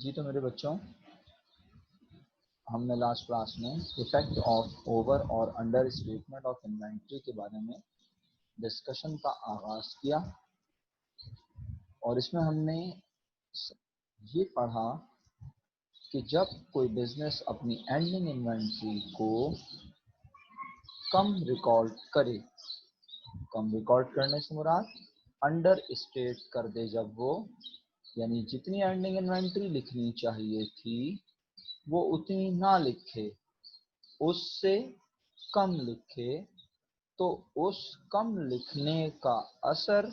जी तो मेरे बच्चों, हमने लास्ट क्लास में इफेक्ट ऑफ ओवर और अंडर स्टेटमेंट ऑफ इन्वेंट्री के बारे में डिस्कशन का आगाज किया और इसमें हमने ये पढ़ा कि जब कोई बिजनेस अपनी एंडिंग इन्वेंट्री को कम रिकॉर्ड करे, कम रिकॉर्ड करने से मुराद अंडर स्टेट कर दे, जब वो यानी जितनी एंडिंग इन्वेंट्री लिखनी चाहिए थी वो उतनी ना लिखे, उससे कम लिखे, तो उस कम लिखने का असर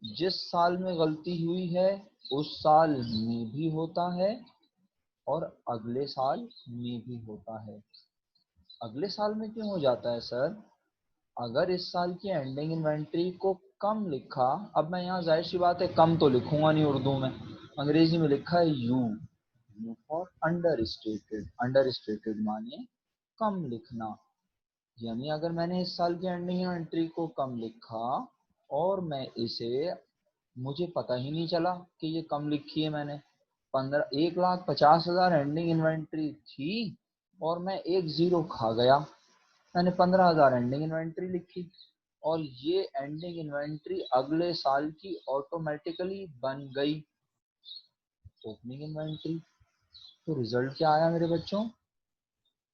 जिस साल में गलती हुई है उस साल में भी होता है और अगले साल में भी होता है। अगले साल में क्यों हो जाता है सर? अगर इस साल की एंडिंग इन्वेंट्री को कम लिखा, अब मैं यहाँ जाहिर सी बात है कम तो लिखूंगा नहीं, उर्दू में अंग्रेजी में लिखा है you for under stated. Under stated माने कम लिखना, यानी अगर मैंने इस साल की एंडिंग इन्वेंट्री को कम लिखा और मैं इसे, मुझे पता ही नहीं चला कि ये कम लिखी है मैंने, 1,50,000 एंडिंग इन्वेंट्री थी और मैं एक जीरो खा गया, मैंने 15,000 एंडिंग इन्वेंट्री लिखी और ये एंडिंग इन्वेंट्री अगले साल की ऑटोमेटिकली बन गई ओपनिंग इन्वेंट्री। तो रिजल्ट क्या आया मेरे बच्चों?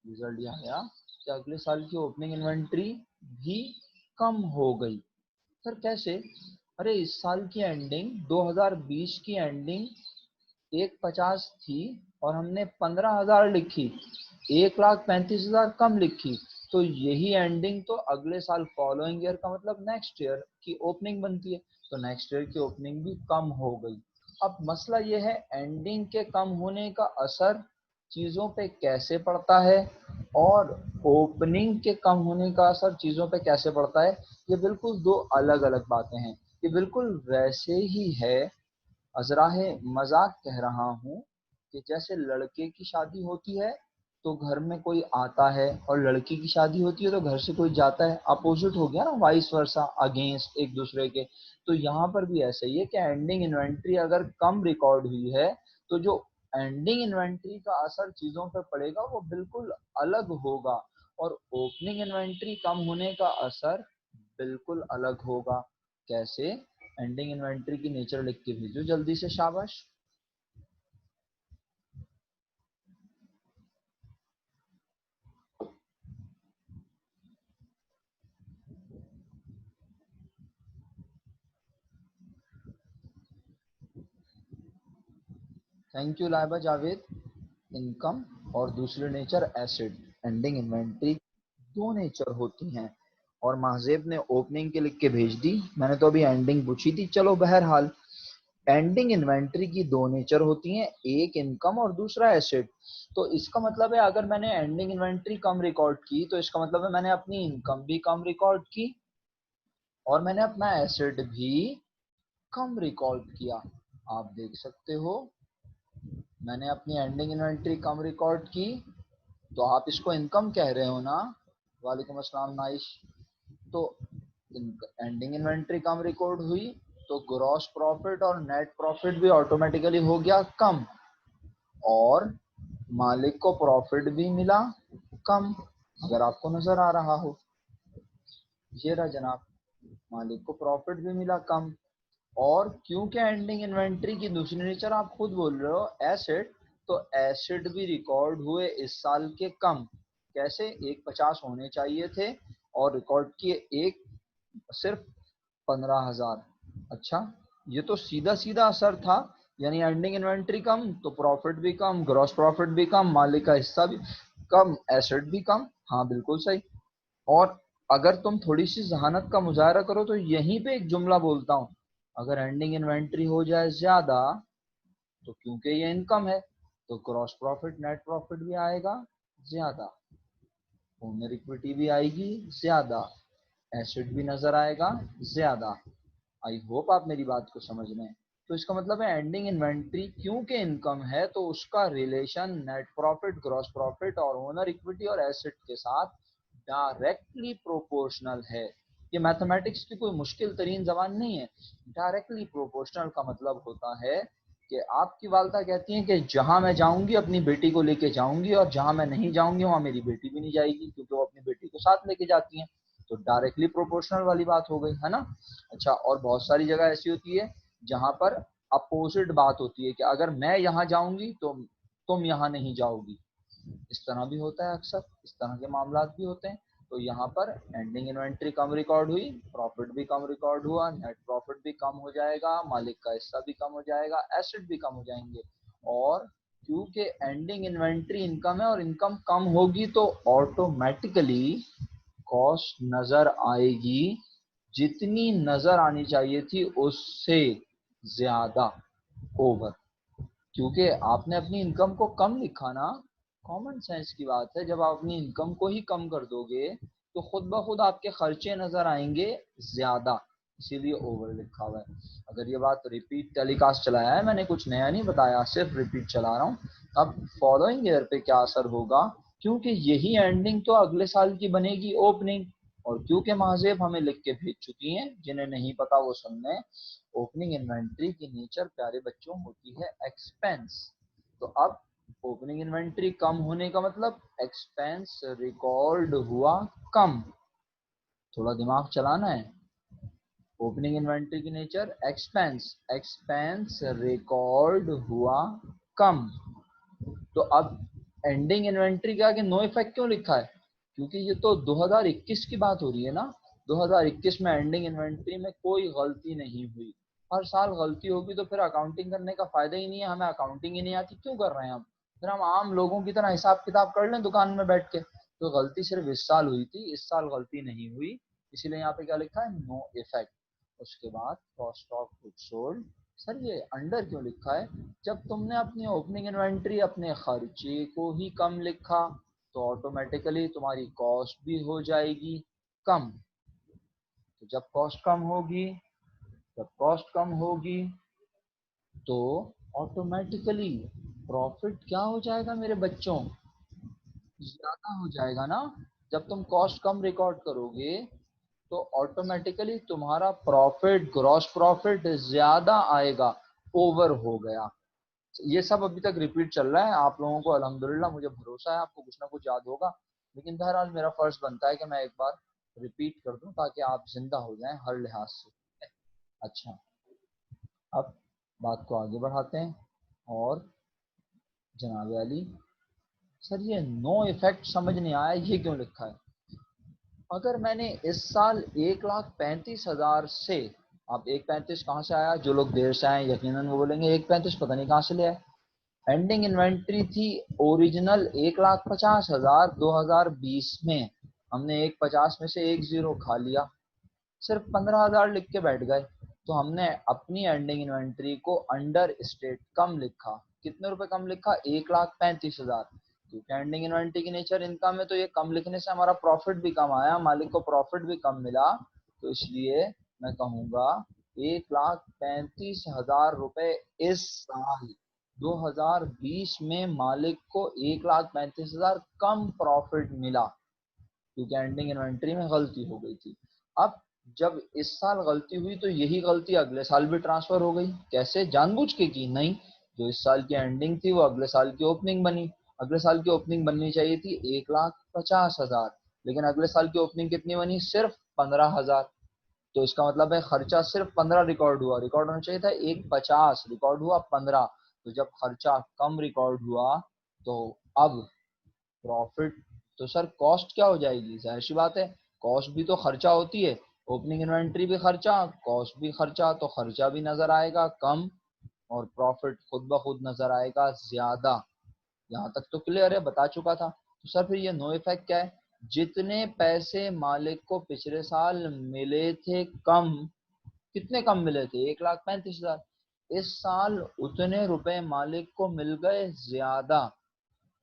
रिजल्ट ये आया कि अगले साल की ओपनिंग इन्वेंट्री भी कम हो गई। सर कैसे? अरे इस साल की एंडिंग 2020 की एंडिंग 1,50,000 थी और हमने 15,000 लिखी, 1,35,000 कम लिखी, तो यही एंडिंग तो अगले साल फॉलोइंग ईयर का मतलब नेक्स्ट ईयर की ओपनिंग बनती है, तो नेक्स्ट ईयर की ओपनिंग भी कम हो गई। अब मसला ये है एंडिंग के कम होने का असर चीज़ों पे कैसे पड़ता है और ओपनिंग के कम होने का असर चीज़ों पे कैसे पड़ता है, ये बिल्कुल दो अलग अलग बातें हैं। ये बिल्कुल वैसे ही है, अजराहे मजाक कह रहा हूँ कि जैसे लड़के की शादी होती है तो घर में कोई आता है और लड़की की शादी होती है तो घर से कोई जाता है, अपोजिट हो गया ना, वाइस वर्सा, अगेंस्ट एक दूसरे के। तो यहाँ पर भी ऐसे ही है कि एंडिंग इन्वेंट्री अगर कम रिकॉर्ड हुई है तो जो एंडिंग इन्वेंट्री का असर चीजों पर पड़ेगा वो बिल्कुल अलग होगा और ओपनिंग इन्वेंट्री कम होने का असर बिल्कुल अलग होगा। कैसे? एंडिंग इन्वेंट्री की नेचर लिख के भेजो जल्दी से, शाबाश। Thank you Laiba Javed. Income और दूसरी नेचर एसिड। एंडिंग इन्वेंट्री दो नेचर होती हैं और महजेब ने ओपनिंग के लिख के भेज दी, मैंने तो अभी एंडिंग पूछी थी। चलो बहरहाल, एंडिंग इन्वेंट्री की दो नेचर होती हैं, एक इनकम और दूसरा एसेट। तो इसका मतलब है अगर मैंने एंडिंग इन्वेंट्री कम रिकॉर्ड की तो इसका मतलब है मैंने अपनी इनकम भी कम रिकॉर्ड की और मैंने अपना एसेट भी कम रिकॉर्ड किया। आप देख सकते हो, मैंने अपनी एंडिंग इन्वेंट्री कम रिकॉर्ड की तो आप इसको इनकम कह रहे हो ना? वालेकुम अस्सलाम नाइश। तो एंडिंग इन्वेंट्री कम रिकॉर्ड हुई तो ग्रॉस प्रॉफिट और नेट प्रॉफिट भी ऑटोमेटिकली हो गया कम और मालिक को प्रॉफिट भी मिला कम। अगर आपको नजर आ रहा हो, ये रहा जनाब, मालिक को प्रॉफिट भी मिला कम। और क्योंकि एंडिंग इन्वेंट्री की दूसरी नेचर आप खुद बोल रहे हो एसेट, तो एसेट भी रिकॉर्ड हुए इस साल के कम। कैसे? 1,50,000 होने चाहिए थे और रिकॉर्ड किए एक, सिर्फ 15,000। अच्छा, ये तो सीधा सीधा असर था, यानी एंडिंग इन्वेंट्री कम तो प्रॉफिट भी कम, ग्रॉस प्रॉफिट भी कम, मालिक का हिस्सा भी कम, एसेट भी कम। हाँ बिल्कुल सही। और अगर तुम थोड़ी सी जहानत का मुजाहरा करो तो यहीं पे एक जुमला बोलता हूँ, अगर एंडिंग इन्वेंट्री हो जाए ज्यादा तो क्योंकि ये इनकम है तो ग्रॉस प्रॉफिट नेट प्रॉफिट भी आएगा ज्यादा, ओनर इक्विटी भी आएगी ज्यादा, एसेट भी नजर आएगा ज्यादा। आई होप आप मेरी बात को समझ रहे हैं। तो इसका मतलब है एंडिंग इन्वेंट्री क्योंकि इनकम है तो उसका relation net profit, gross profit और ओनर इक्विटी और एसेट के साथ डायरेक्टली प्रोपोर्शनल है। ये मैथमेटिक्स की कोई मुश्किल तरीन जबान नहीं है। डायरेक्टली प्रोपोर्शनल का मतलब होता है कि आपकी वालदा कहती हैं कि जहां मैं जाऊंगी अपनी बेटी को लेके जाऊंगी, और जहां मैं नहीं जाऊंगी वहां मेरी बेटी भी नहीं जाएगी, क्योंकि वो अपनी बेटी को साथ लेके जाती हैं। तो डायरेक्टली प्रोपोर्शनल वाली बात हो गई, है ना। अच्छा, और बहुत सारी जगह ऐसी होती है जहां पर अपोजिट बात होती है कि अगर मैं यहाँ जाऊंगी तो तुम यहाँ नहीं जाओगी। इस तरह भी होता है, अक्सर इस तरह के मामला भी होते हैं। तो यहाँ पर एंडिंग इन्वेंट्री कम रिकॉर्ड हुई, प्रॉफिट भी कम रिकॉर्ड हुआ, नेट प्रॉफिट भी कम हो जाएगा, मालिक का हिस्सा भी कम हो जाएगा, एसेट भी कम हो जाएंगे। और क्योंकि एंडिंग इन्वेंट्री इनकम है और इनकम कम होगी तो ऑटोमेटिकली कॉस्ट नजर आएगी, जितनी नजर आनी चाहिए थी उससे ज्यादा, ओवर। क्योंकि आपने अपनी इनकम को कम लिखा ना, कॉमन सेंस की बात है, जब आप अपनी इनकम को ही कम कर दोगे तो खुद ब खुद आपके खर्चे नजर आएंगे ज्यादा, इसीलिए ओवर लिखा हुआ है। अगर ये बात रिपीट टेलीकास्ट चलाया है मैंने, कुछ नया नहीं बताया, सिर्फ रिपीट चला रहा हूँ। अब फॉलोइंग ईयर पे क्या असर होगा, क्योंकि यही एंडिंग तो अगले साल की बनेगी ओपनिंग, और क्योंकि महाजेब हमें लिख के भेज चुकी हैं, जिन्हें नहीं पता वो सुन लें। ओपनिंग इन्वेंट्री की नेचर प्यारे बच्चों होती है एक्सपेंस। तो अब ओपनिंग इन्वेंट्री कम होने का मतलब एक्सपेंस रिकॉर्ड हुआ कम। थोड़ा दिमाग चलाना है। ओपनिंग इन्वेंट्री की नेचर एक्सपेंस, एक्सपेंस रिकॉर्ड हुआ कम। तो अब एंडिंग इन्वेंट्री के आगे नो इफेक्ट क्यों लिखा है, क्योंकि ये तो 2021 की बात हो रही है ना। 2021 में एंडिंग इन्वेंट्री में कोई गलती नहीं हुई। हर साल गलती होगी तो फिर अकाउंटिंग करने का फायदा ही नहीं है, हमें अकाउंटिंग ही नहीं आती, क्यों कर रहे हैं हम। फिर हम आम लोगों की तरह हिसाब किताब कर लें दुकान में बैठ के। तो गलती सिर्फ इस साल हुई थी, इस साल गलती नहीं हुई, इसीलिए यहाँ पे क्या लिखा है, नो इफेक्ट। उसके बाद cost of goods sold. Sir ये अंडर क्यों लिखा है, जब तुमने अपनी ओपनिंग इन्वेंट्री अपने खर्चे को ही कम लिखा तो ऑटोमेटिकली तुम्हारी कॉस्ट भी हो जाएगी कम। तो जब कॉस्ट कम होगी, जब कॉस्ट कम होगी तो ऑटोमेटिकली प्रॉफिट क्या हो जाएगा मेरे बच्चों, ज्यादा हो जाएगा ना। जब तुम कॉस्ट कम रिकॉर्ड करोगे तो ऑटोमेटिकली तुम्हारा प्रॉफिट, ग्रॉस प्रॉफिट ज्यादा आएगा, ओवर हो गया। ये सब अभी तक रिपीट चल रहा है, आप लोगों को अल्हम्दुलिल्लाह मुझे भरोसा है आपको कुछ ना कुछ याद होगा। लेकिन बहरहाल मेरा फर्ज बनता है कि मैं एक बार रिपीट कर दूं ताकि आप जिंदा हो जाएं हर लिहाज से। अच्छा, अब बात को आगे बढ़ाते हैं। और जनाब अली, सर ये नो इफेक्ट समझ नहीं आया, ये क्यों लिखा है। अगर मैंने इस साल 1,35,000 से, अब 1,35 कहाँ से आया, जो लोग देर से आए यकीनन वो बोलेंगे 1,35 पता नहीं कहाँ से ले आए। एंडिंग इन्वेंट्री थी ओरिजिनल 1,50,000 2020 में, हमने 1,50 में से एक जीरो खा लिया, सिर्फ 15,000 लिख के बैठ गए। तो हमने अपनी एंडिंग इन्वेंट्री को अंडर स्टेट कम लिखा। कितने रुपए कम लिखा, 1,35,000। क्योंकि एंडिंग इन्वेंट्री की नेचर इनकम है तो ये कम लिखने से हमारा प्रॉफिट भी कम आया, मालिक को प्रॉफिट भी कम मिला। तो इसलिए मैं कहूंगा 1,35,000 रुपए इस साल 2020 में मालिक को 1,35,000 कम प्रॉफिट मिला, क्योंकि एंडिंग इन्वेंट्री में गलती हो गई थी। अब जब इस साल गलती हुई तो यही गलती अगले साल भी ट्रांसफर हो गई। कैसे, जानबूझ के की नहीं, जो इस साल की एंडिंग थी वो अगले साल की ओपनिंग बनी। अगले साल की ओपनिंग बननी चाहिए थी 1,50,000, लेकिन अगले साल की ओपनिंग कितनी बनी, सिर्फ 15,000। तो इसका मतलब है खर्चा सिर्फ 15 रिकॉर्ड हुआ, रिकॉर्ड होना चाहिए था 1,50, रिकॉर्ड हुआ 15। तो जब खर्चा कम रिकॉर्ड हुआ तो अब प्रॉफिट, तो सर कॉस्ट क्या हो जाएगी, जाहिर सी बात है कॉस्ट भी तो खर्चा होती है। ओपनिंग इन्वेंट्री भी खर्चा, कॉस्ट भी खर्चा, तो खर्चा भी नजर आएगा कम और प्रॉफिट खुद ब खुद नजर आएगा ज्यादा। यहाँ तक तो क्लियर है, बता चुका था। तो सर फिर ये नो इफेक्ट क्या है, जितने पैसे मालिक को पिछले साल मिले थे कम, कितने कम मिले थे, 1,35,000, इस साल उतने रुपए मालिक को मिल गए ज्यादा।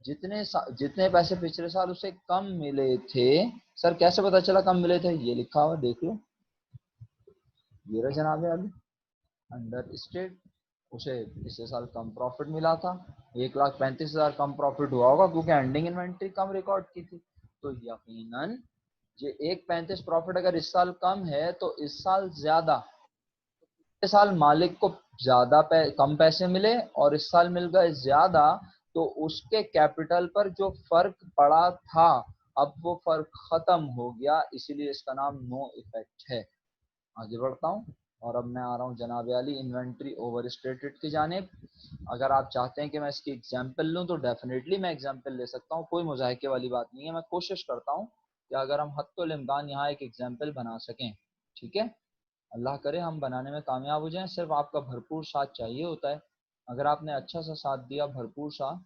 जितने पैसे पिछले साल उसे कम मिले थे, सर कैसे पता चला कम मिले थे, ये लिखा हुआ देख लो, ये रहा जनाब अभी अंडर स्टेट। उसे पिछले साल कम प्रॉफिट मिला था, 1,35,000 कम प्रॉफिट हुआ होगा क्योंकि एंडिंग इन्वेंट्री कम रिकॉर्ड की थी। तो यकीनन ये 1,35 प्रॉफिट अगर इस साल कम है तो इस साल ज्यादा, साल मालिक को ज्यादा कम पैसे मिले और इस साल मिल गए ज्यादा, तो उसके कैपिटल पर जो फर्क पड़ा था अब वो फर्क खत्म हो गया, इसीलिए इसका नाम नो इफेक्ट है। आगे बढ़ता हूँ और अब मैं आ रहा हूँ जनाब आली इन्वेंट्री ओवर स्टेटेड की जानिब। अगर आप चाहते हैं कि मैं इसकी एग्जाम्पल लूँ तो डेफिनेटली मैं एग्जाम्पल ले सकता हूँ, कोई मुजाहिके वाली बात नहीं है। मैं कोशिश करता हूँ कि अगर हम हत्तुल इम्कान यहाँ एक एग्जाम्पल बना सकें, ठीक है। अल्लाह करे हम बनाने में कामयाब हो जाएं, सिर्फ आपका भरपूर साथ चाहिए होता है। अगर आपने अच्छा सा साथ दिया, भरपूर साथ,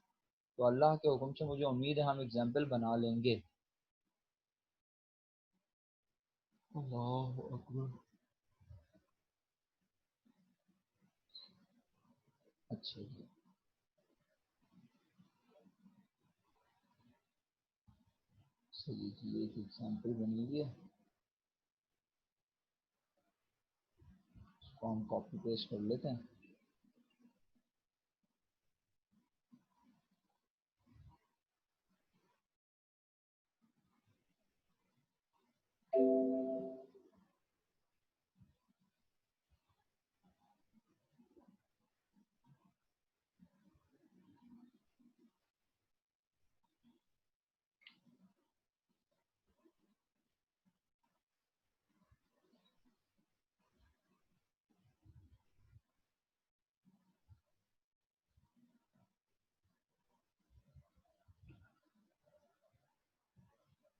तो अल्लाह के हुक्म से मुझे उम्मीद है हम एग्जाम्पल बना लेंगे। अल्लाह अकबर। अच्छा जी, चलिए जी एक एग्जाम्पल बनेगी, इसको हम कॉपी पेस्ट कर लेते हैं।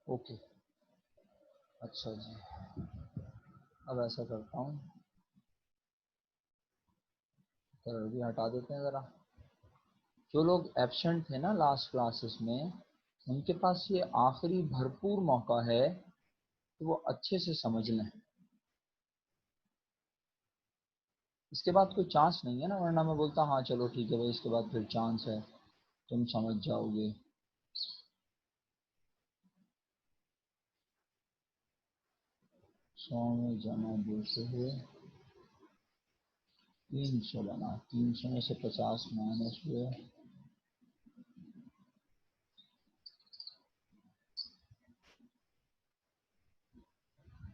ओके, अच्छा जी, अब ऐसा करता हूँ, कलर भी हटा देते हैं ज़रा। जो लोग एब्सेंट थे ना लास्ट क्लासेस में, उनके पास ये आखिरी भरपूर मौका है कि वो अच्छे से समझ लें। इसके बाद कोई चांस नहीं है ना, वरना मैं बोलता हाँ चलो ठीक है भाई, इसके बाद फिर चांस है, तुम समझ जाओगे। 100 में जमा 2 से हुए 300 बना, 300 में से 50 माइनस हुए,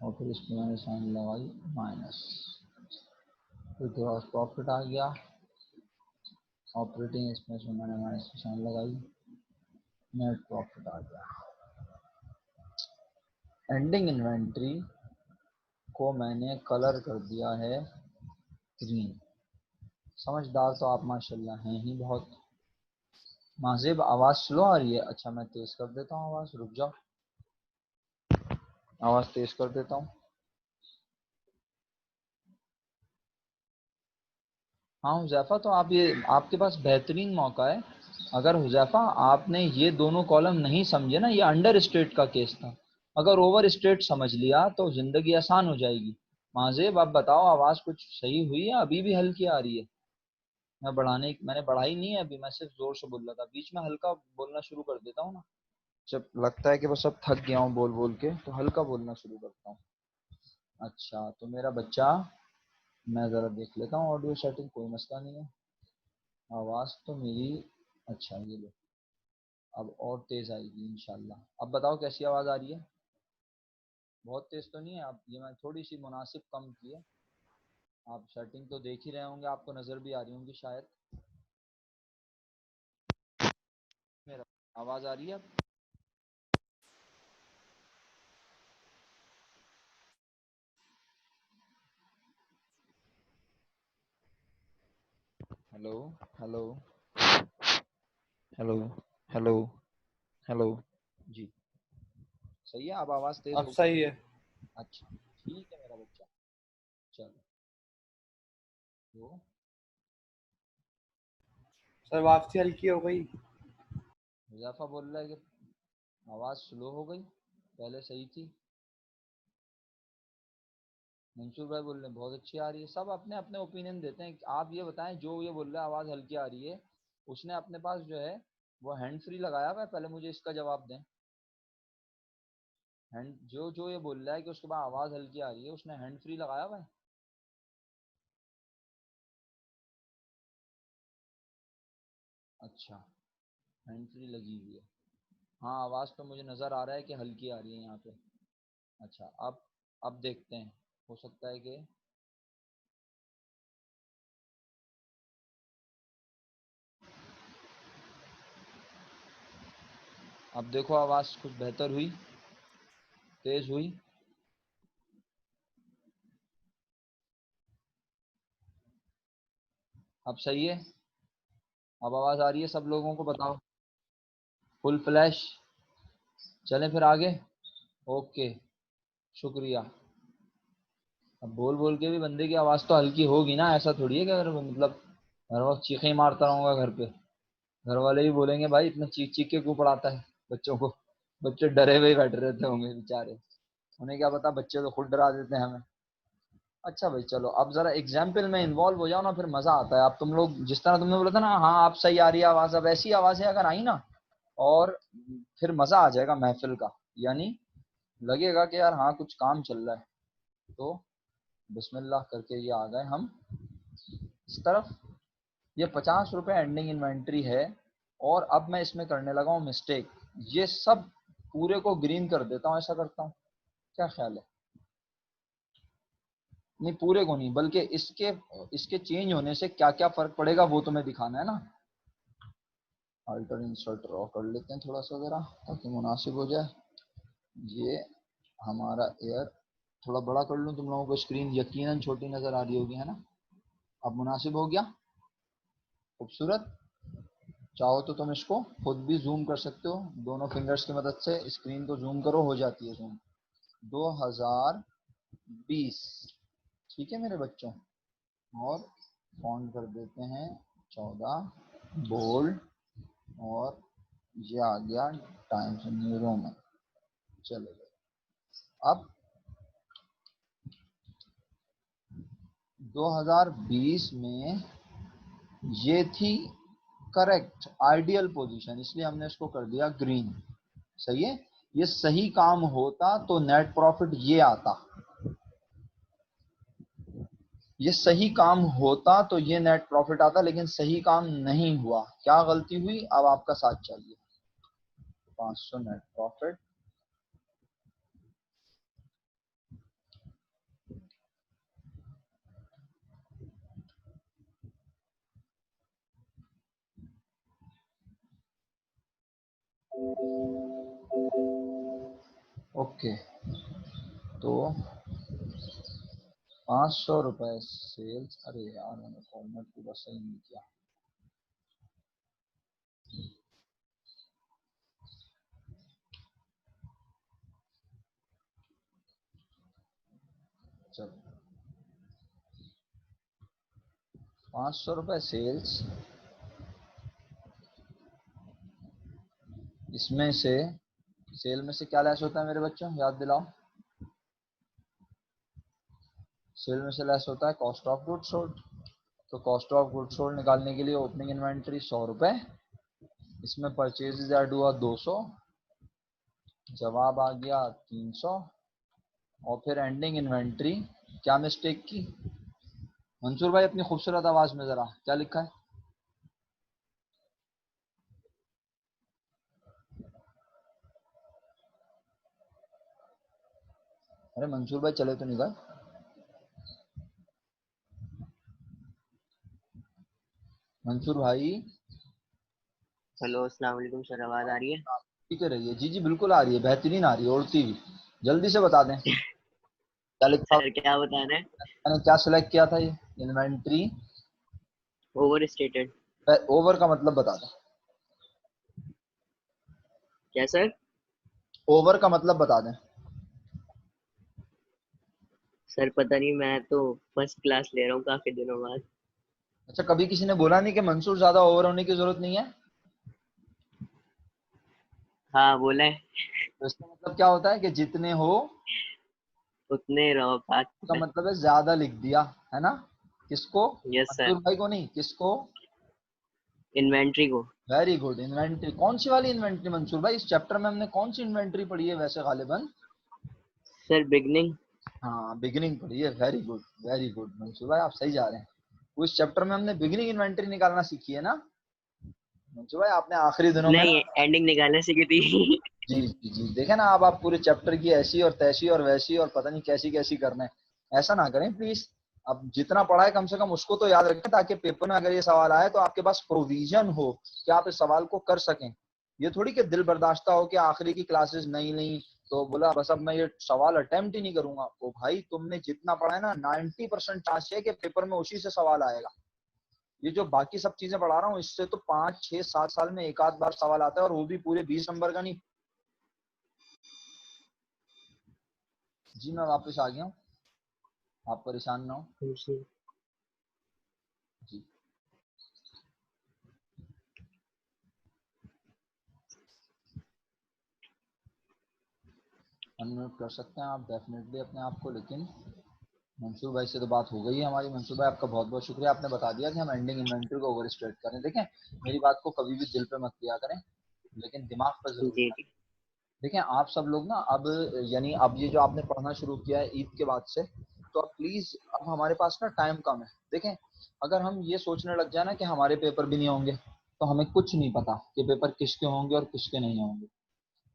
और फिर इसमें मैंने साइन लगाई माइनस, फिर ग्रॉस प्रॉफिट आ गया, ऑपरेटिंग एक्सपेंस में मैंने माइनस की साइन लगाई, नेट प्रॉफिट आ गया। एंडिंग इन्वेंट्री को मैंने कलर कर दिया है ग्रीन। समझदार तो आप माशाल्लाह हैं ही बहुत। माजिब आवाज़ स्लो आ रही है, अच्छा मैं तेज़ कर देता हूँ आवाज़, रुक जाओ, आवाज़ तेज़ कर देता हूँ। हाँ हुज़ैफ़ा, तो आप ये आपके पास बेहतरीन मौका है। अगर हुज़ैफ़ा आपने ये दोनों कॉलम नहीं समझे ना, ये अंडर स्टेट का केस था, अगर ओवर स्टेट समझ लिया तो ज़िंदगी आसान हो जाएगी। माजिब आप बताओ, आवाज़ कुछ सही हुई है, अभी भी हल्की आ रही है? मैंने बढ़ाई नहीं है अभी, मैं सिर्फ ज़ोर से बोल रहा था, बीच में हल्का बोलना शुरू कर देता हूँ ना, जब लगता है कि बस अब थक गया हूँ बोल बोल के, तो हल्का बोलना शुरू करता हूँ। अच्छा तो मेरा बच्चा, मैं ज़रा देख लेता हूँ ऑडियो सेटिंग, कोई मसला नहीं है। आवाज़ तो मेरी, अच्छा ये लो, अब और तेज़ आएगी इंशाल्लाह। अब बताओ कैसी आवाज़ आ रही है? बहुत तेज़ तो नहीं है? अब ये मैं थोड़ी सी मुनासिब कम की है। आप सेटिंग तो देख ही रहे होंगे, आपको नज़र भी आ रही होंगी शायद। मेरा आवाज़ आ रही है अब? Hello, hello, hello, hello, hello, जी सही है, अब आवाज़ तेज़ अब हो गई? सही है। अच्छा ठीक है मेरा बच्चा, चलो। तो सर वापसी हल्की हो गई। मुजाफा बोल रहा है कि आवाज़ स्लो हो गई, पहले सही थी। मंसूर भाई बोल रहे हैं बहुत अच्छी आ रही है। सब अपने अपने ओपिनियन देते हैं, आप ये बताएं, जो ये बोल रहा है आवाज़ हल्की आ रही है, उसने अपने पास जो है वो हैंड फ्री लगाया हुआ है? पहले मुझे इसका जवाब दें। हैंड जो ये बोल रहा है कि उसके पास आवाज़ हल्की आ रही है, उसने हैंड फ्री लगाया हुआ है? अच्छा, हैंड फ्री लगी हुई है। हाँ आवाज़ तो मुझे नज़र आ रहा है कि हल्की आ रही है यहाँ पे। अच्छा अब देखते हैं, हो सकता है कि अब देखो आवाज कुछ बेहतर हुई, तेज हुई? अब सही है? अब आवाज आ रही है? सब लोगों को बताओ। Full flash? चलें फिर आगे? ओके, शुक्रिया। अब बोल बोल के भी बंदे की आवाज तो हल्की होगी ना, ऐसा थोड़ी है कि अगर मतलब हर वक्त चीखें ही मारता रहूंगा घर पे, घर वाले भी बोलेंगे भाई इतना चीख चीख के क्यों पढ़ाता है बच्चों को। बच्चे डरे हुए ही बैठे रहते होंगे बेचारे, उन्हें क्या पता, बच्चे तो खुद डरा देते हैं हमें। अच्छा भाई चलो, अब जरा एग्जाम्पल में इन्वॉल्व हो जाओ ना, फिर मजा आता है। अब तुम लोग जिस तरह तुमने बोला था ना, हाँ आप सही आ रही है आवाज, अब ऐसी आवाजें अगर आई ना, और फिर मजा आ जाएगा महफिल का। यानी लगेगा कि यार हाँ कुछ काम चल रहा है। तो बिस्मिल्लाह करके ये आ गए हम इस तरफ। ये 50 रुपए एंडिंग इन्वेंट्री है, और अब मैं इसमें करने लगा हूँ मिस्टेक। ये सब पूरे को ग्रीन कर देता हूँ, ऐसा करता हूँ, क्या ख्याल है? नहीं पूरे को नहीं, बल्कि इसके इसके चेंज होने से क्या क्या फर्क पड़ेगा वो तुम्हें दिखाना है ना। अल्टर इंसर्ट ड्रॉ कर लेते हैं थोड़ा सा जरा, ताकि मुनासिब हो जाए। ये हमारा एयर थोड़ा बड़ा कर लूँ, तुम लोगों को स्क्रीन यकीनन छोटी नजर आ रही होगी, है ना? अब मुनासिब हो गया? खूबसूरत। चाहो तो तुम इसको खुद भी जूम कर सकते हो, दोनों फिंगर्स की मदद से स्क्रीन को जूम करो, हो जाती है जूम। 2020, ठीक है मेरे बच्चों। और फॉन्ट कर देते हैं 14, बोल्ड, और ये आ गया टाइम्स न्यू रोमन। चलो अब 2020 में ये थी करेक्ट आइडियल पोजीशन, इसलिए हमने इसको कर दिया ग्रीन। सही है? ये सही काम होता तो नेट प्रॉफिट ये आता, ये सही काम होता तो ये नेट प्रॉफिट आता, लेकिन सही काम नहीं हुआ। क्या गलती हुई? अब आपका साथ चाहिए। 500 नेट प्रॉफिट, ओके। तो 500 रुपए सेल्स, अरे यार मैंने फॉर्मेट पूरा सही नहीं किया। चलो 500 रुपए सेल्स, इसमें से सेल में से क्या लेस होता है मेरे बच्चों, याद दिलाओ? सेल में से लेस होता है कॉस्ट ऑफ गुड सोल्ड। तो कॉस्ट ऑफ गुड सोल्ड निकालने के लिए ओपनिंग इन्वेंट्री 100 रुपए, इसमें परचेजेज ऐड हुआ 200, जवाब आ गया 300, और फिर एंडिंग इन्वेंट्री। क्या मिस्टेक की मंसूर भाई अपनी खूबसूरत आवाज में, जरा क्या लिखा है? अरे मंसूर भाई चले तो नहीं गए? मंसूर भाई? हेलो अस्सलाम वालेकुम सर, आवाज आ रही है? ठीक है रही है, जी जी बिल्कुल आ रही है, बेहतरीन आ रही है, उड़ती हुई। जल्दी से बता दें क्या लिखा। सर क्या बताना है? मैंने क्या सिलेक्ट किया था? ये इन्वेंट्री ओवर स्टेटेड। ओवर का मतलब बता दें। क्या सर? ओवर का मतलब बता दें। सर पता नहीं, मैं तो फर्स्ट क्लास ले रहा हूँ काफी दिनों बाद। अच्छा, कभी किसी ने बोला नहीं कि मंसूर ज्यादा ओवर होने की जरूरत नहीं है? हाँ बोला है। तो इसका मतलब क्या होता है कि जितने हो, उतने रहो बात का पे। मतलब है ज्यादा लिख दिया, है ना? किसको? Yes sir. मंसूर भाई को नहीं, किसको? इन्वेंट्री को। Very good. इन्वेंट्री कौन सी वाली इन्वेंट्री मंसूर भाई? इस चैप्टर में हमने कौन सी इन्वेंट्री पढ़ी है वैसे गालिबन? Sir beginning. हाँ बिगिनिंग पढ़ी है, very good very good Mansoor भाई, आप सही जा रहे हैं। वो इस चैप्टर में हमने बिगिनिंग इन्वेंट्री निकालना सीखी है ना मंसूर भाई, आपने आखिरी दिनों में नहीं, ना। एंडिंग निकालने सीखी थी। जी जी जी, देखे ना, अब आप पूरे चैप्टर की ऐसी और तैसी और वैसी और पता नहीं कैसी कैसी करना है, ऐसा ना करें प्लीज। अब जितना पढ़ा है कम से कम उसको तो याद रखें, ताकि पेपर में अगर ये सवाल आए तो आपके पास प्रोविजन हो कि आप इस सवाल को कर सकें। ये थोड़ी कि दिल बर्दाश्त हो कि आखिरी की क्लासेस नहीं ली तो बोला बस अब मैं ये सवाल अटेम्प्ट ही नहीं करूंगा। ओ भाई तुमने जितना पढ़ा है ना 90% चांस है कि पेपर में उसी से सवाल आएगा। ये जो बाकी सब चीजें पढ़ा रहा हूँ इससे तो 5 6 7 साल में एक आध बार सवाल आता है और वो भी पूरे 20 नंबर का नहीं। जी मैं वापस आ गया हूँ, आप परेशान ना हो। जी जी अनम्यूट कर सकते हैं आप डेफिनेटली अपने आप को। लेकिन मंसूर भाई से तो बात हो गई है हमारी। मंसूर भाई आपका बहुत बहुत शुक्रिया, आपने बता दिया कि हम एंडिंग इन्वेंटरी को ओवर स्ट्रेट करें। देखें मेरी बात को कभी भी दिल पे मत लिया करें, लेकिन दिमाग पर जरूर जी लिया। जी देखें आप सब लोग ना अब यानी अब ये जो आपने पढ़ना शुरू किया है ईद के बाद से, तो अब प्लीज अब हमारे पास ना टाइम कम है। देखें अगर हम ये सोचने लग जाए ना कि हमारे पेपर भी नहीं होंगे तो हमें कुछ नहीं पता कि पेपर किसके होंगे और किसके नहीं होंगे।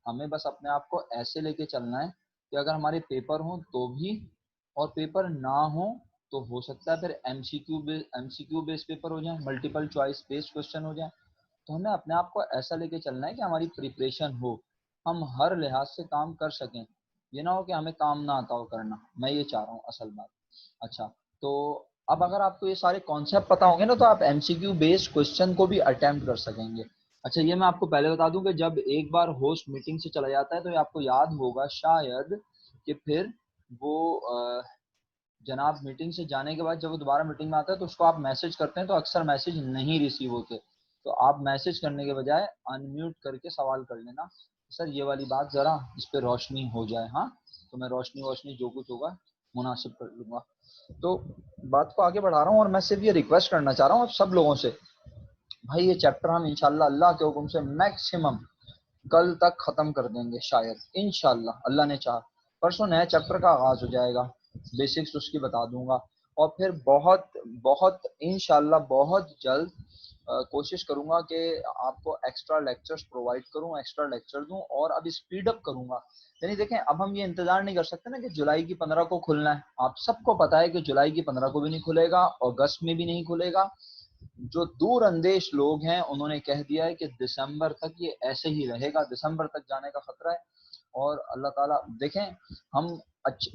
हमें बस अपने आप को ऐसे लेके चलना है कि अगर हमारे पेपर हो तो भी, और पेपर ना हो तो हो सकता है फिर एमसीक्यू बेस्ड पेपर हो जाए, मल्टीपल चॉइस बेस्ड क्वेश्चन हो जाए। तो हमें अपने आप को ऐसा लेके चलना है कि हमारी प्रिपरेशन हो, हम हर लिहाज से काम कर सकें। ये ना हो कि हमें काम ना आता हो करना, मैं ये चाह रहा हूँ असल बात। अच्छा, तो अब अगर आपको ये सारे कॉन्सेप्ट पता होंगे ना तो आप एमसीक्यू बेस्ड क्वेश्चन को भी अटेम्प्ट कर सकेंगे। अच्छा ये मैं आपको पहले बता दूं कि जब एक बार होस्ट मीटिंग से चला जाता है तो ये आपको याद होगा शायद कि फिर वो जनाब मीटिंग से जाने के बाद जब वो दोबारा मीटिंग में आता है तो उसको आप मैसेज करते हैं तो अक्सर मैसेज नहीं रिसीव होते। तो आप मैसेज करने के बजाय अनम्यूट करके सवाल कर लेना सर ये वाली बात जरा इस पे रोशनी हो जाए। हाँ तो मैं रोशनी जो कुछ होगा मुनासिब कर लूंगा। तो बात को आगे बढ़ा रहा हूँ और मैं सिर्फ ये रिक्वेस्ट करना चाह रहा हूँ आप सब लोगों से, भाई ये चैप्टर हम इंशाल्लाह अल्लाह के हुक्म से मैक्सिमम कल तक खत्म कर देंगे शायद, इंशाल्लाह अल्लाह ने चाहा। परसों नया चैप्टर का आगाज हो जाएगा, बेसिक्स उसकी बता दूंगा। और फिर बहुत बहुत इंशाल्लाह बहुत जल्द कोशिश करूंगा कि आपको एक्स्ट्रा लेक्चर्स प्रोवाइड करूं, एक्स्ट्रा लेक्चर दूं और अब स्पीड अप करूंगा। यानी देखें अब हम ये इंतजार नहीं कर सकते ना कि जुलाई की 15 को खुलना है। आप सबको पता है कि जुलाई की 15 को भी नहीं खुलेगा, अगस्त में भी नहीं खुलेगा। जो दूर अंदेश लोग हैं उन्होंने कह दिया है कि दिसंबर तक ये ऐसे ही रहेगा, दिसंबर तक जाने का खतरा है। और अल्लाह ताला देखें हम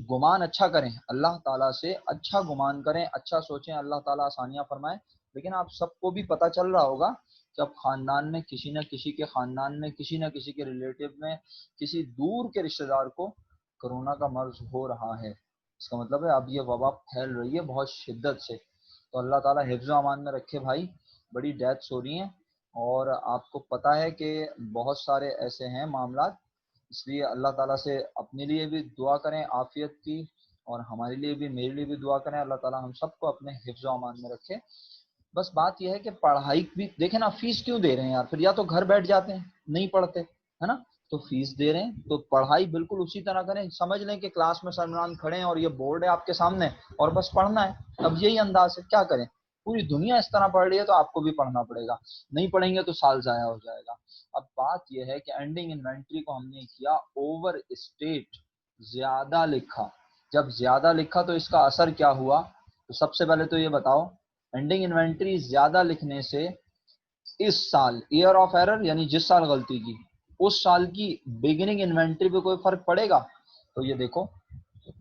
गुमान अच्छा करें, अल्लाह ताला से अच्छा गुमान करें, अच्छा सोचें, अल्लाह ताला आसानियां फरमाए। लेकिन आप सबको भी पता चल रहा होगा कि अब खानदान में किसी न किसी के खानदान में किसी न किसी के रिलेटिव में किसी दूर के रिश्तेदार को कोरोना का मर्ज हो रहा है। इसका मतलब है अब ये वबा फैल रही है बहुत शिद्दत से। तो अल्लाह ताला हिफ्ज़ अमान में रखे भाई, बड़ी डेथ्स हो रही हैं और आपको पता है कि बहुत सारे ऐसे हैं मामलात। इसलिए अल्लाह ताला से अपने लिए भी दुआ करें आफियत की और हमारे लिए भी मेरे लिए भी दुआ करें, अल्लाह ताला हम सबको अपने हिफ्ज़ अमान में रखे। बस बात यह है कि पढ़ाई भी देखें ना, फीस क्यों दे रहे हैं यार, फिर या तो घर बैठ जाते हैं नहीं पढ़ते है ना। तो फीस दे रहे हैं तो पढ़ाई बिल्कुल उसी तरह करें, समझ लें कि क्लास में सलमान खड़े हैं और ये बोर्ड है आपके सामने और बस पढ़ना है। अब यही अंदाज है, क्या करें, पूरी दुनिया इस तरह पढ़ रही है तो आपको भी पढ़ना पड़ेगा, नहीं पढ़ेंगे तो साल जाया हो जाएगा। अब बात यह है कि एंडिंग इन्वेंट्री को हमने किया ओवर स्टेट, ज्यादा लिखा। जब ज्यादा लिखा तो इसका असर क्या हुआ, तो सबसे पहले तो ये बताओ एंडिंग इन्वेंट्री ज्यादा लिखने से इस साल ईयर ऑफ एरर यानी जिस साल गलती की उस साल की बिगिनिंग इन्वेंट्री पे कोई फर्क पड़ेगा। तो ये देखो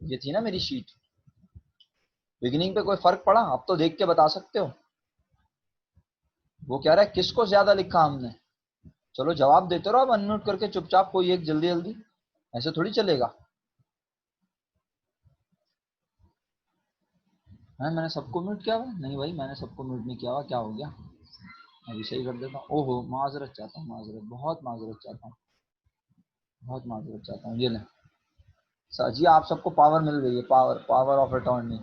ये थी ना मेरी शीट, बिगिनिंग पे कोई फर्क पड़ा, अब तो देख के बता सकते हो। वो कह रहा है किसको ज्यादा लिखा हमने, चलो जवाब देते रहो, अब अनम्यूट करके चुपचाप कोई एक जल्दी जल्दी, ऐसे थोड़ी चलेगा। है मैंने सबको म्यूट किया हुआ, नहीं भाई मैंने सबको म्यूट नहीं किया हुआ, क्या हो गया, अभी सही कर देता हूँ। ओहो माजरत चाहता हूँ, माजरत बहुत माजरत चाहता हूँ, बहुत माजरत चाहता हूँ। ये लें सर जी, आप सबको पावर मिल गई है, पावर पावर ऑफ अटॉर्नी,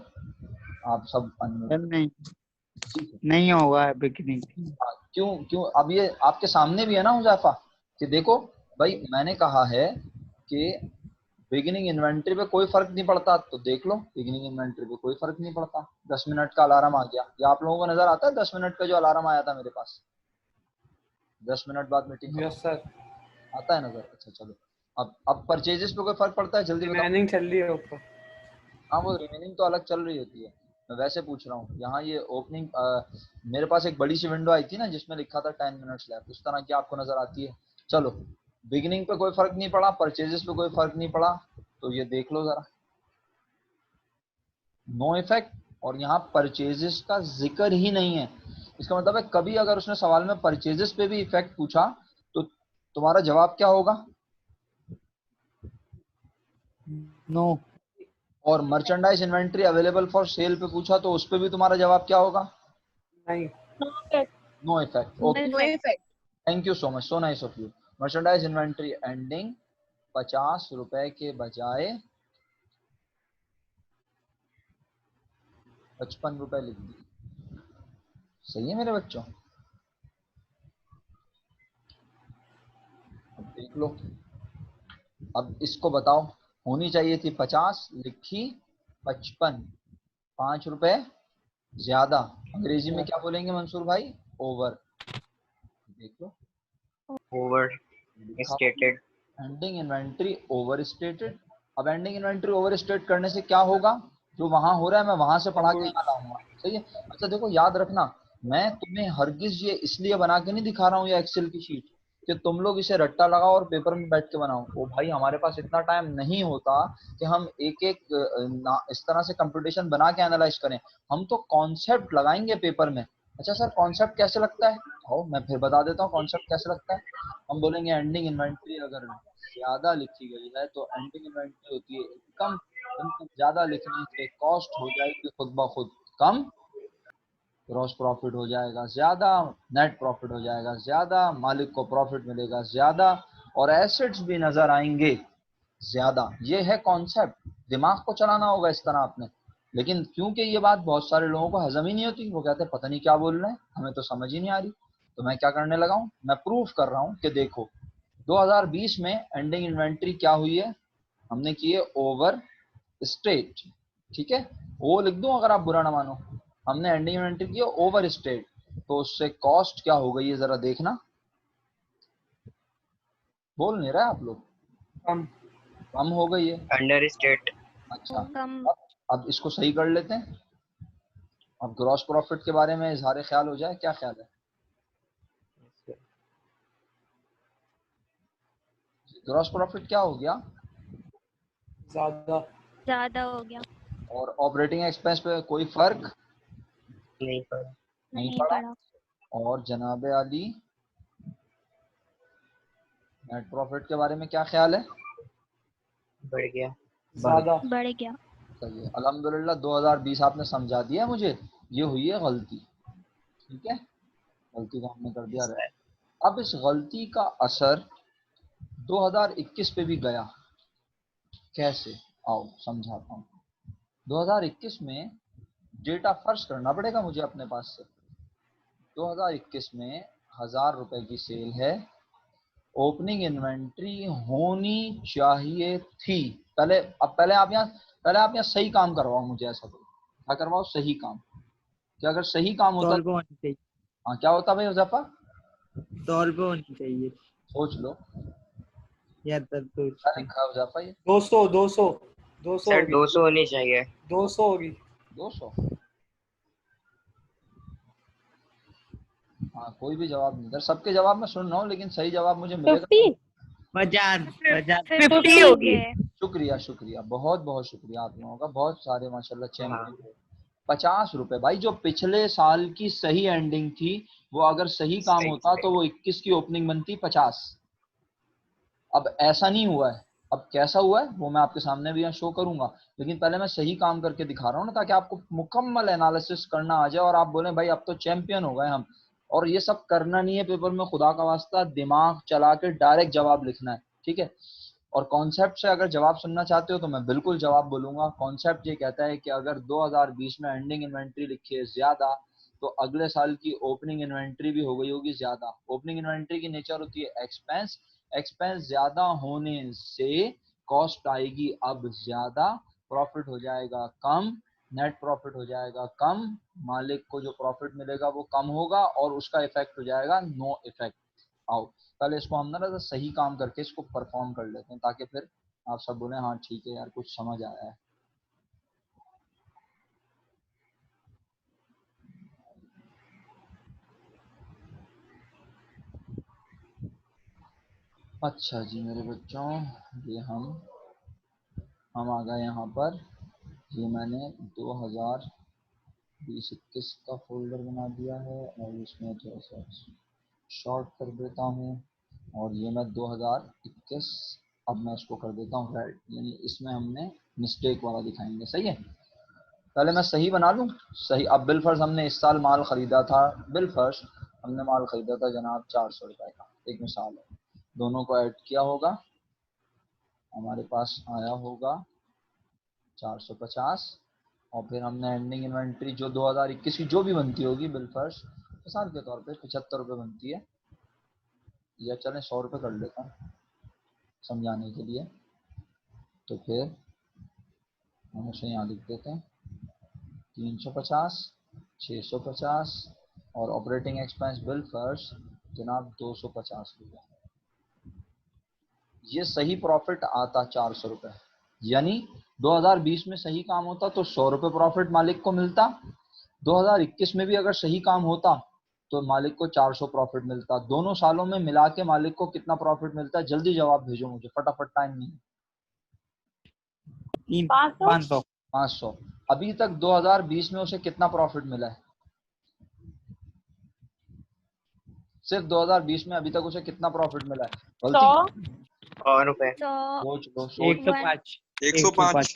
आप सब सर अनम्यूट। नहीं, ठीक है। नहीं होगा बिकनी। हाँ, क्यों क्यों, अब ये आपके सामने भी है ना हुजैफा कि देखो भाई मैंने कहा है कि बिगिनिंग इन्वेंटरी पे कोई फर्क नहीं पड़ता, तो देख लो बिगिनिंग इन्वेंटरी पे कोई फर्क नहीं पड़ता। 10 मिनट का अलार्म आ गया, या आप लोगों को नजर आता है 10 मिनट का जो अलार्म आया था मेरे पास, 10 मिनट बाद मीटिंग खत्म, यस सर। आता है नजर। अच्छा चलो, अब परचेजेस पे कोई फर्क पड़ता है, जल्दी बताओ। रिमेनिंग चल रही है ऊपर। हाँ वो रिमेनिंग तो अलग चल रही होती है, मैं वैसे पूछ रहा हूँ यहाँ ये ओपनिंग। मेरे पास एक बड़ी सी विंडो आई थी ना जिसमें लिखा था 10 मिनट्स लेफ्ट, उस तरह की आपको नजर आती है। चलो, बिगिनिंग पे कोई फर्क नहीं पड़ा, परचेजेस पे कोई फर्क नहीं पड़ा, तो ये देख लो जरा, नो इफेक्ट। और यहाँ परचेजेस का जिक्र ही नहीं है। इसका मतलब है कभी अगर उसने सवाल में परचेजेस पे भी इफेक्ट पूछा तो तुम्हारा जवाब क्या होगा? नो। और merchandise inventory available for sale पे पूछा तो उस पे भी तुम्हारा जवाब क्या होगा? नहीं। No effect. Okay, no effect. Thank you so much, so nice of you. Merchandise inventory ending 50 रुपए के बजाय 55 रुपए लिख दी। सही है मेरे बच्चों? अब देख लो, अब इसको बताओ, होनी चाहिए थी 50, लिखी 55, 5 रुपए ज्यादा। अंग्रेजी में क्या बोलेंगे मंसूर भाई? ओवर। देख लो, ओवर लिखा stated. Ending inventory over stated. अब एंडिंग इन्वेंट्री ओवर स्टेट करने से क्या होगा? जो वहां हो रहा है मैं वहां से पढ़ा के यहाँ लाऊंगा। सही है। अच्छा देखो, याद रखना, मैं तुम्हें हरगिज ये इसलिए बना के नहीं दिखा रहा हूँ ये एक्सेल की शीट कि तुम लोग इसे रट्टा लगाओ और पेपर में बैठ के बनाओ। ओ भाई, हमारे पास इतना टाइम नहीं होता कि हम एक एक इस तरह से कंप्यूटेशन बना के एनालाइज करें। हम तो कॉन्सेप्ट लगाएंगे पेपर में। अच्छा सर, कॉन्सेप्ट कैसे लगता है? आओ मैं फिर बता देता हूँ कॉन्सेप्ट कैसे लगता है। हम बोलेंगे एंडिंग इन्वेंट्री अगर ज्यादा लिखी गई है तो एंडिंग इन्वेंट्री होती है इनकम। इनकम ज्यादा लिखने से कॉस्ट हो जाएगी खुद ब खुद कम, ग्रॉस प्रॉफिट हो जाएगा ज्यादा, नेट प्रॉफिट हो जाएगा ज्यादा, मालिक को प्रॉफिट मिलेगा ज्यादा, और एसेट्स भी नजर आएंगे ज्यादा। ये है कॉन्सेप्ट, दिमाग को चलाना होगा इस तरह आपने। लेकिन क्योंकि ये बात बहुत सारे लोगों को हजम ही नहीं होती, वो कहते हैं पता नहीं क्या बोल रहे हैं, हमें तो समझ ही नहीं आ रही। तो मैं क्या करने लगा हूं, मैं प्रूफ कर रहा हूं कि देखो 2020 में एंडिंग इन्वेंट्री क्या हुई है, हमने की है ओवर स्टेट। ठीक है, वो लिख दूं अगर आप बुरा ना मानो। हमने एंडिंग इन्वेंट्री की है ओवर स्टेट, तो उससे कॉस्ट क्या हो गई है जरा देखना। बोल नहीं रहे आप लोग? कम। कम हो गई है। Under state. अच्छा, कम। अब इसको सही कर लेते हैं। अब ग्रॉस प्रॉफिट के बारे में इजहार ख्याल हो जाए, क्या ख्याल है? ग्रॉस प्रॉफिट क्या हो गया? ज्यादा। ज्यादा हो गया। और ऑपरेटिंग एक्सपेंस पे कोई फर्क नहीं पड़ा। नहीं नहीं पड़ा। पड़ा। और जनाबे आली, नेट प्रॉफिट के बारे में क्या ख्याल है? बढ़ गया। ज्यादा। बढ़ गया। सही है, अल्हम्दुलिल्लाह 2020 आपने समझा दिया मुझे, ये हुई है गलती। ठीक है, गलती को हमने कर दिया रहे। अब इस गलती का असर 2021 पे भी गया। कैसे? आओ समझाता हूँ। 2021 में डेटा फर्श करना पड़ेगा मुझे अपने पास से। 2021 में 1000 रुपए की सेल है, ओपनिंग इन्वेंट्री होनी चाहिए थी। पहले आप यहाँ सही काम करवाओ मुझे, ऐसा करो, क्या करवाओ? सही काम। कि अगर सही काम होता, सॉल्व होनी चाहिए। हाँ क्या होता भाई हुज़ैफा? सॉल्व होनी चाहिए सोच लो, या तब तो क्या लिखा है हुज़ैफा ये? 200 200 200 सर होगी। 200 होनी चाहिए। 200 होगी। 200? हाँ, कोई भी जवाब नहीं दे, सबके जवाब मैं सुन रहा हूँ, लेकिन सही जवाब मुझे मिलेगा। 50 50 50 होगी। शुक्रिया शुक्रिया, बहुत बहुत शुक्रिया आप लोगों का, बहुत सारे माशाल्लाह हाँ। चैंपियन। 50 रुपए भाई, जो पिछले साल की सही एंडिंग थी, वो अगर सही काम सही होता सही। तो वो 21 की ओपनिंग बनती 50। अब ऐसा नहीं हुआ है। अब कैसा हुआ है वो मैं आपके सामने भी यहाँ शो करूंगा, लेकिन पहले मैं सही काम करके दिखा रहा हूँ ना, ताकि आपको मुकम्मल एनालिसिस करना आ जाए और आप बोलें भाई अब तो चैंपियन हो गए हम। और ये सब करना नहीं है पेपर में, खुदा का वास्ता दिमाग चला के डायरेक्ट जवाब लिखना है। ठीक है, और कॉन्सेप्ट से अगर जवाब सुनना चाहते हो तो मैं बिल्कुल जवाब बोलूंगा। कॉन्सेप्ट ये कहता है कि अगर 2020 में एंडिंग इन्वेंट्री लिखी है ज्यादा, तो अगले साल की ओपनिंग इन्वेंट्री भी हो गई होगी ज्यादा। ओपनिंग इन्वेंट्री की नेचर होती है एक्सपेंस, एक्सपेंस ज्यादा होने से कॉस्ट आएगी अब ज्यादा, प्रॉफिट हो जाएगा कम, नेट प्रॉफिट हो जाएगा कम, मालिक को जो प्रॉफिट मिलेगा वो कम होगा, और उसका इफेक्ट हो जाएगा नो इफेक्ट। आओ पहले इसको हम ना सही काम करके इसको परफॉर्म कर लेते हैं, ताकि फिर आप सब बोले हाँ ठीक है यार कुछ समझ आया है। अच्छा जी मेरे बच्चों, ये हम आ गए यहाँ पर। ये मैंने 2020-21 का फोल्डर बना दिया है और इसमें थोड़ा सा शॉर्ट कर देता हूँ। और ये मैं 2021, अब मैं इसको कर देता हूँ रेड, यानी इसमें हमने मिस्टेक वाला दिखाएंगे। सही है, पहले मैं सही बना लूँ। सही। अब बिल फर्स्ट हमने इस साल माल खरीदा था, बिल फर्स्ट हमने माल खरीदा था जनाब 400 रुपए का, एक मिसाल है। दोनों को ऐड किया होगा, हमारे पास आया होगा 450। और फिर हमने एंडिंग इन्वेंट्री जो 2021 की जो भी बनती होगी बिल फर्स्ट, मिसाल के तौर पे 75 रुपये बनती है, या चलें 100 रुपये कर लेता हूँ समझाने के लिए। तो फिर हम उसे यहाँ लिख देते हैं 350, 650 और ऑपरेटिंग एक्सपेंस बिल फर्स्ट जनाब 250 रुपये। ये सही प्रॉफिट आता 400 रुपये, यानी 2020 में सही काम होता तो 100 रुपये प्रॉफिट मालिक को मिलता। 2021 में भी अगर सही काम होता तो मालिक को 400 प्रॉफिट मिलता। दोनों सालों में मिला के मालिक को कितना प्रॉफिट मिलता है? जल्दी जवाब भेजो मुझे, फटाफट, टाइम नहीं। 500। 500। अभी तक 2020 में उसे कितना प्रॉफिट मिला है? सिर्फ 2020 में अभी तक उसे कितना प्रॉफिट मिला है? गलती 100 रुपए। सोच लो, सोच। 105। 105।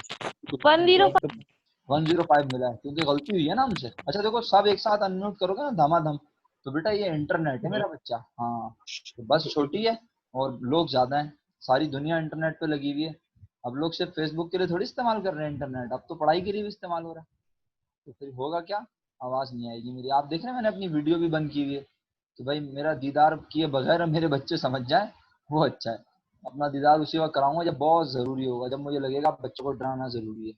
105 मिला है, क्योंकि गलती हुई है ना हमसे। अच्छा देखो, सब एक साथ अनम्यूट करोगे ना धमाधम, तो बेटा ये इंटरनेट है मेरा बच्चा। हाँ, तो बस छोटी है और लोग ज्यादा हैं, सारी दुनिया इंटरनेट पे लगी हुई है। अब लोग सिर्फ फेसबुक के लिए थोड़ी इस्तेमाल कर रहे हैं इंटरनेट, अब तो पढ़ाई के लिए भी इस्तेमाल हो रहा है। तो फिर होगा क्या? आवाज नहीं आएगी मेरी। आप देख रहे हैं मैंने अपनी वीडियो भी बंद की हुई है, तो भाई मेरा दीदार किए बगैर मेरे बच्चे समझ जाए वो अच्छा है। अपना दीदार उसी वक्त कराऊंगा जब बहुत जरूरी होगा, जब मुझे लगेगा बच्चों को डराना जरूरी है।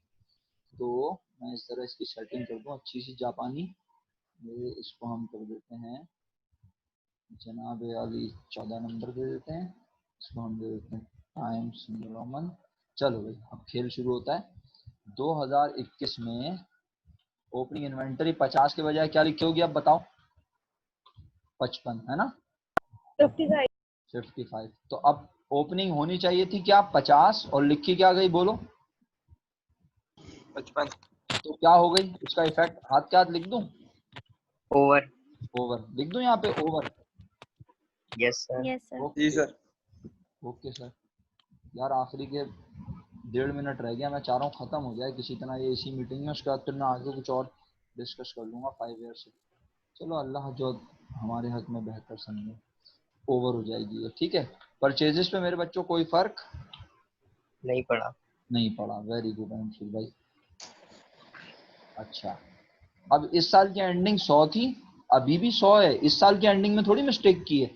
तो मैं इस तरह इसकी सेटिंग कर दूं अच्छी सी जापानी। ये इसको हम कर देते हैं जनाब वाली 14 नंबर दे देते हैं। इसको हम दे देते हैं टाइम्स न्यू रोमन। चलो भाई, अब खेल शुरू होता है। 2021 में ओपनिंग इन्वेंटरी 50 के बजाय क्या लिखी होगी? अब बताओ। 55 है ना? 55। तो अब ओपनिंग होनी चाहिए थी क्या? 50, और लिखी क्या गई? बोलो। 55। तो क्या हो गई उसका इफेक्ट? हाथ के हाथ लिख दूं? ओवर। ओवर लिख दूं यहाँ पे? Over. Yes sir. Yes sir. जी सर। Okay sir. यार आखिरी के 1.5 मिनट रह गया, मैं चाह रहा हूँ खत्म हो जाए किसी तरह ये इसी मीटिंग में, उसके बाद फिर मैं आगे कुछ और डिस्कस कर लूंगा 5 ईयर से। चलो अल्लाह जो हमारे हक में बेहतर समझे। ओवर हो जाएगी ये, ठीक है। परचेजेस पे मेरे बच्चों कोई फर्क नहीं पड़ा। नहीं पड़ा। वेरी गुड अंशुल भाई। अच्छा, अब इस साल की एंडिंग 100 थी, अभी भी 100 है। इस साल की एंडिंग में थोड़ी मिस्टेक की है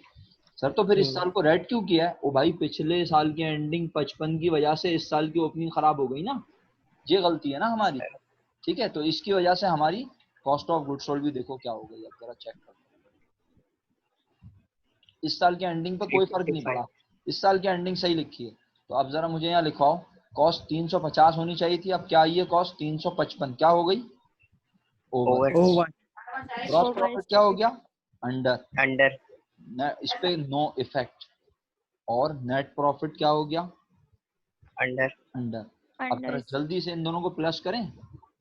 सर, तो फिर इस साल को रेड क्यों किया है? ओ भाई, पिछले साल की एंडिंग 55 की वजह से इस साल की ओपनिंग खराब हो गई ना, ये गलती है ना हमारी। ठीक है, तो इसकी वजह से हमारी कॉस्ट ऑफ गुड सोल्ड भी देखो क्या हो गई। अब जरा चेक करो, इस साल की एंडिंग पे कोई फर्क नहीं पड़ा, इस साल की एंडिंग सही लिखी है। तो अब जरा मुझे यहाँ लिखवाओ, कॉस्ट 350 होनी चाहिए थी, अब क्या आई है? कॉस्ट 355। क्या हो गई? ओवर। ओवर। ग्रॉस प्रॉफिट क्या हो गया? अंडर। अंडर। इस पे नो इफेक्ट। और नेट प्रॉफिट क्या हो गया? अंडर। अंडर। अब अंडर। जरा जल्दी से इन दोनों को प्लस करें,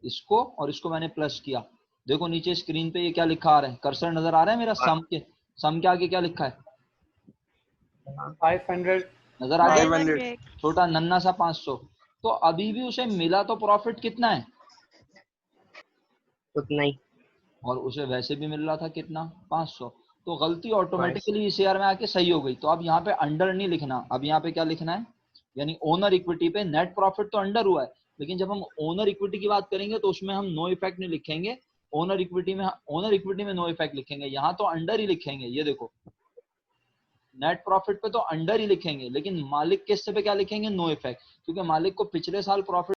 इसको और इसको मैंने प्लस किया। देखो नीचे स्क्रीन पे ये क्या लिखा आ रहा है? कर्सर नजर आ रहा है मेरा? सम के, सम के आगे क्या लिखा है? 500। नजर आ गया? 500। छोटा नन्ना सा 500। तो अभी भी उसे मिला तो प्रॉफिट कितना है? उतना ही। और उसे वैसे भी मिल रहा था कितना? 500। तो गलती ऑटोमेटिकली इस ईयर में आके सही हो गई। तो अब यहाँ पे अंडर नहीं लिखना, अब यहाँ पे क्या लिखना है? यानी ओनर इक्विटी पे नेट प्रॉफिट तो अंडर हुआ है, लेकिन जब हम ओनर इक्विटी की बात करेंगे तो उसमें हम नो इफेक्ट नहीं लिखेंगे। ओनर इक्विटी में नो इफेक्ट लिखेंगे। यहाँ तो अंडर ही लिखेंगे। ये देखो, नेट प्रॉफिट पे तो अंडर ही लिखेंगे, लेकिन मालिक के हिस्से पे क्या लिखेंगे? नो इफेक्ट, क्योंकि मालिक को पिछले साल प्रॉफिट